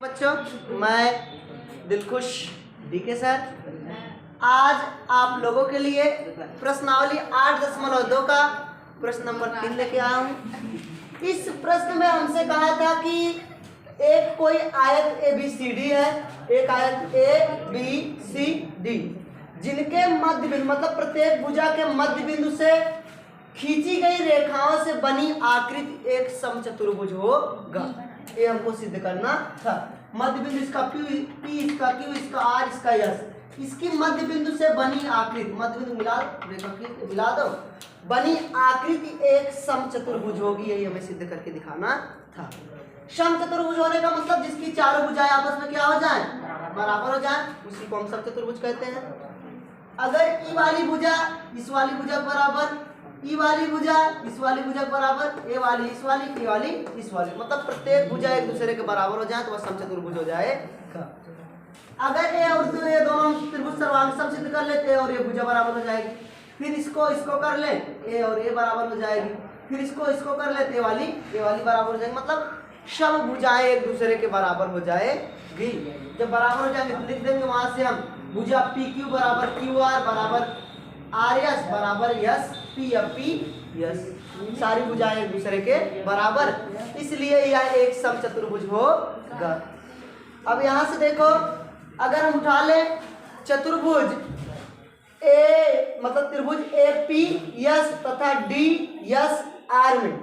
बच्चों, मैं Dilkhush DK sir आज आप लोगों के लिए प्रश्नावली 8.2 का प्रश्न नंबर 3 लेके आया हूँ। इस प्रश्न में हमसे कहा था कि एक कोई आयत ABCD है, एक आयत ABCD जिनके मध्य बिंदु मतलब प्रत्येक भुजा के मध्य बिंदु से खींची गई रेखाओं से बनी आकृति एक समचतुर्भुज होगा। ये हमको सिद्ध करना था। मध्य बिंदु इसका P, इसका Q, इसका R, इसका S, इसकी मध्य बिंदु से बनी आकृति, मध्य बिंदु मिला रेखा की मिला दो, बनी आकृति एक समचतुर्भुज होगी। यही हमें सिद्ध करके दिखाना था। समचतुर्भुज होने का मतलब जिसकी चारों भुजाएं आपस में क्या हो जाए, बराबर हो जाए, उसी को हम समचतुर्भुज कहते हैं। अगर ई वाली भुजा इस वाली भुजा बराबर, ई वाली भुजा इस वाली भुजा बराबर, ए वाली इस वाली, ई वाली इस वाली, मतलब प्रत्येक भुजा एक दूसरे के बराबर हो जाए तो वह समचतुर्भुज हो जाएगा। अगर ए और ये दोनों त्रिभुज सर्वांग सम सिद्ध कर लेते हैं और ये भुजा बराबर हो जाएगी, फिर इसको कर ले ए और ए बराबर हो जाएगी, फिर इसको कर लेते ए वाली बराबर हो जाएगी, मतलब सब भुजाएं एक दूसरे के बराबर हो जाएगी। जब बराबर हो जाएंगे तो लिख देंगे वहां से हम भुजा PQ बराबर QR बराबर RS बराबर SP सारी भुजाएं एक दूसरे के बराबर, इसलिए यह एक समचतुर्भुज होगा। अब यहाँ से देखो, अगर हम उठा लें चतुर्भुज ए मतलब त्रिभुज APS तथा DSR में,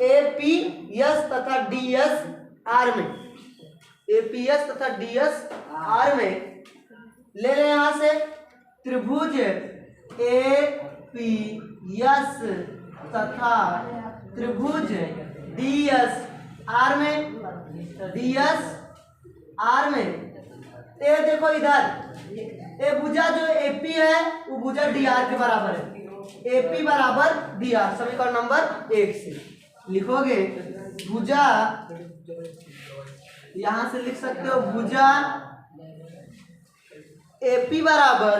APS तथा DSR में, APS तथा DSR में ले लें यहाँ से त्रिभुज APS तथा त्रिभुज DSR में ये देखो इधर ये भुजा जो AP है वो भुजा DR के बराबर है। AP बराबर DR समीकरण नंबर 1 से लिखोगे भुजा, यहां से लिख सकते हो भुजा AP बराबर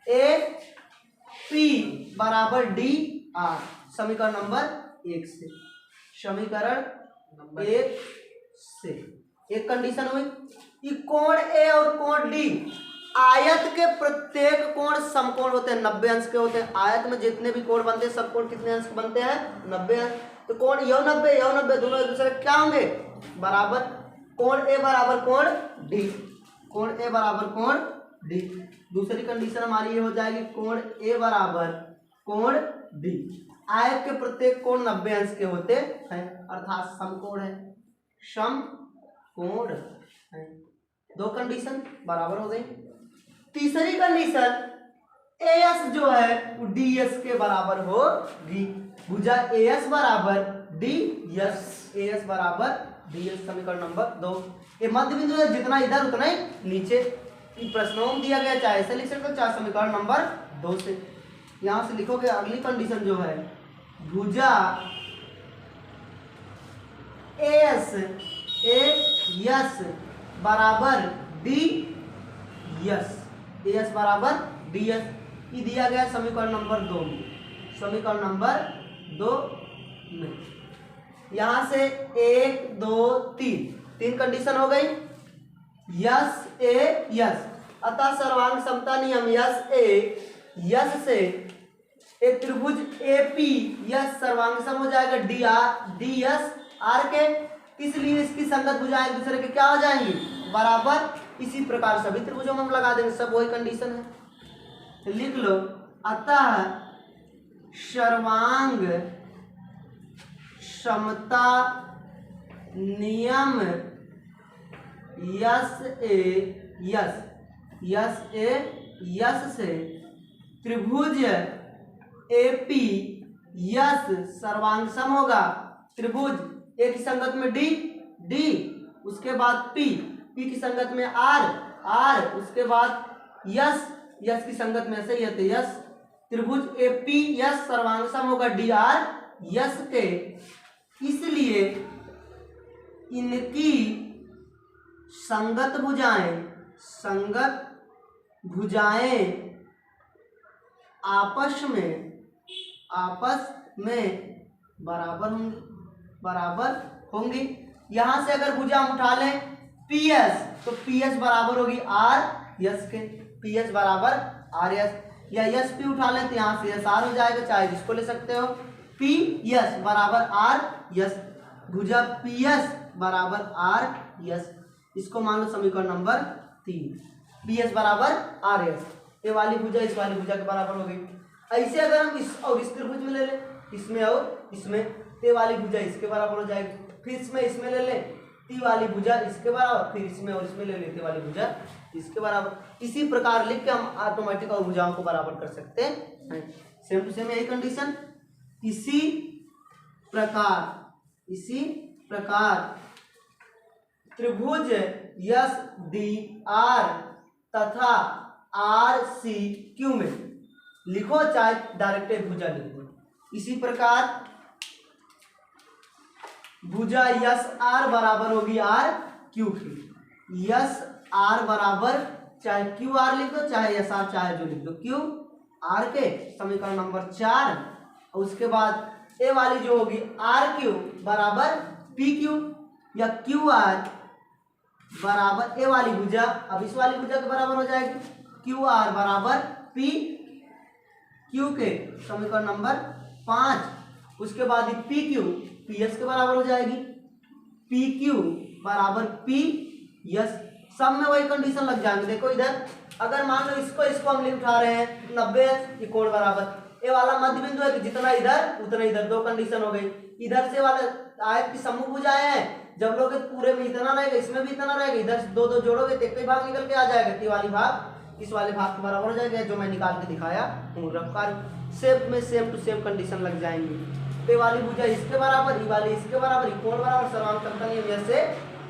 AP बराबर DR समीकरण नंबर 1 से, समीकरण 1 से एक कंडीशन हुई कि कोण A और कोण D आयत के प्रत्येक कोण समकोण होते हैं, 90 अंश के होते हैं। आयत में जितने भी कोण बनते हैं सब कोण कितने अंश के बनते हैं, 90 अंश। तो कोण यो 90 दोनों एक दूसरे क्या होंगे, बराबर। कोण A बराबर कोण D, कोण A बराबर कोण D। दूसरी कंडीशन हमारी ये हो जाएगी कोण A बराबर कोण D। आयत के प्रत्येक कोण 90 अंश के होते हैं, अर्थात समकोण है, समकोण है। दो कंडीशन बराबर हो गई। तीसरी कंडीशन AS जो है वो DS के बराबर होगी। भुजा AS बराबर DS, AS बराबर DS समीकरण नंबर 2। ये मध्य बिंदु है, जितना इधर उतना ही नीचे। प्रश्नों में दिया गया, चाहे ऐसे लिख सकते हो चाहे समीकरण नंबर 2 से। यहां से लिखोगे अगली कंडीशन जो है भुजा AS बराबर DS, AS बराबर DS, ये दिया गया समीकरण नंबर 2 में, समीकरण नंबर 2 में। यहां से 1 2 3 कंडीशन हो गई। यस अतः सर्वांग समता नियम यस से एक त्रिभुज APS सर्वांग सम हो जाएगा DSR के, इसलिए इसकी संगत भुजाएं एक दूसरे के क्या हो जाएंगी, बराबर। इसी प्रकार सभी त्रिभुजों में हम लगा देंगे, सब वही कंडीशन है। तो लिख लो अतः सर्वांग समता नियम यस से त्रिभुज APS सर्वांग सम होगा। त्रिभुज A की संगत में D, उसके बाद P की संगत में R, उसके बाद यस की संगत में ऐसे ही है यस। त्रिभुज APS सर्वांग सम होगा DR यस के, इसलिए इनकी संगत भुजाएं आपस में बराबर होंगी। यहां से अगर भुजा हम उठा लें पी एस, तो पी एस बराबर होगी आर यस के, पी एस बराबर आर यस, या यस पी उठा लें तो यहाँ से एस आर हो जाएगा, चाहे जिसको ले सकते हो। पी यस बराबर आर यस, भुजा पी एस बराबर आर यस, इसको मान लो समीकरण नंबर 3। पी एस बराबर आर एस, ये वाली भुजा इस वाली भुजा के बराबर हो गई। ऐसे अगर हम इस और इस त्रिभुज में ले लें, इसमें और इसमें, ये वाली भुजा इसके बराबर हो जाएगी, फिर इसमें ले लें ती वाली भुजा इसके बराबर, फिर इसमें और इसमें ले लेते वाली भुजा इसके बराबर। इसी प्रकार लिख के हम ऑटोमेटिक और भुजाओं को बराबर कर सकते हैं। सेम टू सेम यही कंडीशन। इसी प्रकार त्रिभुज यस डी आर तथा आर सी क्यू में लिखो, चाहे डायरेक्ट भुजा लिखो। इसी प्रकार भुजा यस आर बराबर होगी आर क्यू की, यस आर बराबर चाहे क्यू आर लिख दो, चाहे यस आर, चाहे जो लिख दो क्यू आर के, समीकरण नंबर 4। और उसके बाद ए वाली जो होगी आर क्यू बराबर पी क्यू, या क्यू आर बराबर ए वाली भुजा, अब इस वाली भुजा के बराबर हो जाएगी, क्यू आर बराबर पी क्यू के, समीकरण नंबर 5। उसके बाद पी क्यू पी एस के बराबर हो जाएगी, पी क्यू बराबर पी यस, सब में वही कंडीशन लग जाएंगे। देखो इधर अगर मान लो इसको हम लिख उठा रहे हैं 90 कोण बराबर, ये वाला मध्य बिंदु है कि जितना इधर उतना इधर, दो कंडीशन हो गई। इधर से वाले आयत की समूह भुजाएं हैं, जब लोग पूरे में इतना रहेगा, इसमें भी इतना रहेगा, इधर से दो दो जोड़ोगे तो एक ही भाग निकल के आ जाएगा, ती वाली भाग इस वाले भाग के बराबर हो जाएगा, जो मैं निकाल के दिखाया हूँ रफ्तार। सेम में सेम टू सेम कंडीशन लग जाएंगी। ये वाली भुजा इसके बराबर, ये वाली इसके बराबर, ये कोण बराबर, सर्वांग नियम से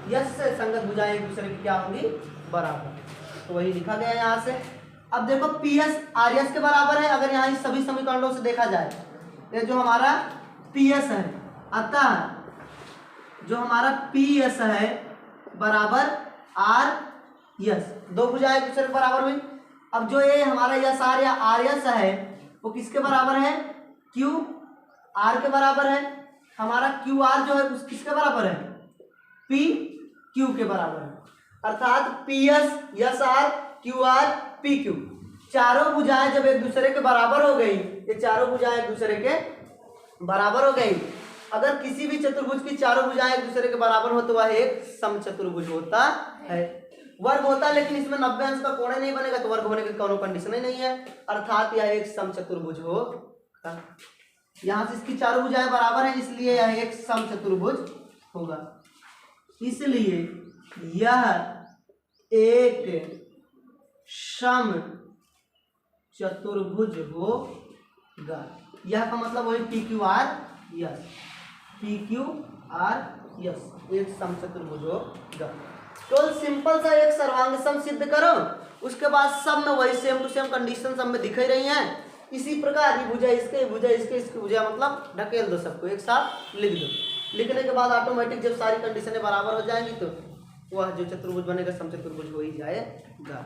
यस से संगत भुजाएं एक दूसरे की क्या होंगी बराबर, तो वही लिखा गया यहाँ से। अब देखो पी एस आर एस के बराबर है, अगर यहाँ इस सभी समीकरणों से देखा जाए, ये जो हमारा पी एस है, अतः जो हमारा पी एस है बराबर आर यस, दो भुजाएं एक दूसरे के बराबर हुई। अब जो ये हमारा यस आर या आर एस है वो किसके बराबर है, क्यू आर के बराबर है। हमारा क्यू आर जो है उस किसके बराबर है, पी क्यू के बराबर है, अर्थात P S S R Q R P Q, चारों भुजाएं जब एक दूसरे के बराबर हो गई, ये चारों भुजाएं एक दूसरे के बराबर हो गई। अगर किसी भी चतुर्भुज की चारों भुजाएं एक दूसरे के बराबर हो तो वह एक समचतुर्भुज होता है। वर्ग होता है लेकिन इसमें 90 अंश का कोण नहीं बनेगा, तो वर्ग होने की कोनो कंडीशन ही नहीं है, अर्थात यह एक समचतुर्भुज होगा। यहाँ से इसकी चारों भुजाएं बराबर हैं, इसलिए यह एक समचतुर्भुज होगा, इसलिए यह एक सम चतुर्भुज होगा। यह का मतलब वही P Q R yes, P Q R yes एक समचतुर्भुज होगा। तो सिंपल सा एक सर्वांग सम सिद्ध करो, उसके बाद सब में वही सेम टू सेम कंडीशन सब में दिख ही रही हैं। इसी प्रकार ये भुजा इसके भुजा इसके इसकी भुजा मतलब ढकेल दो, सबको एक साथ लिख दो। लिखने के बाद ऑटोमेटिक जब सारी कंडीशनें बराबर हो जाएंगी तो वह जो चतुर्भुज बनेगा समचतुर्भुज हो ही जाएगा।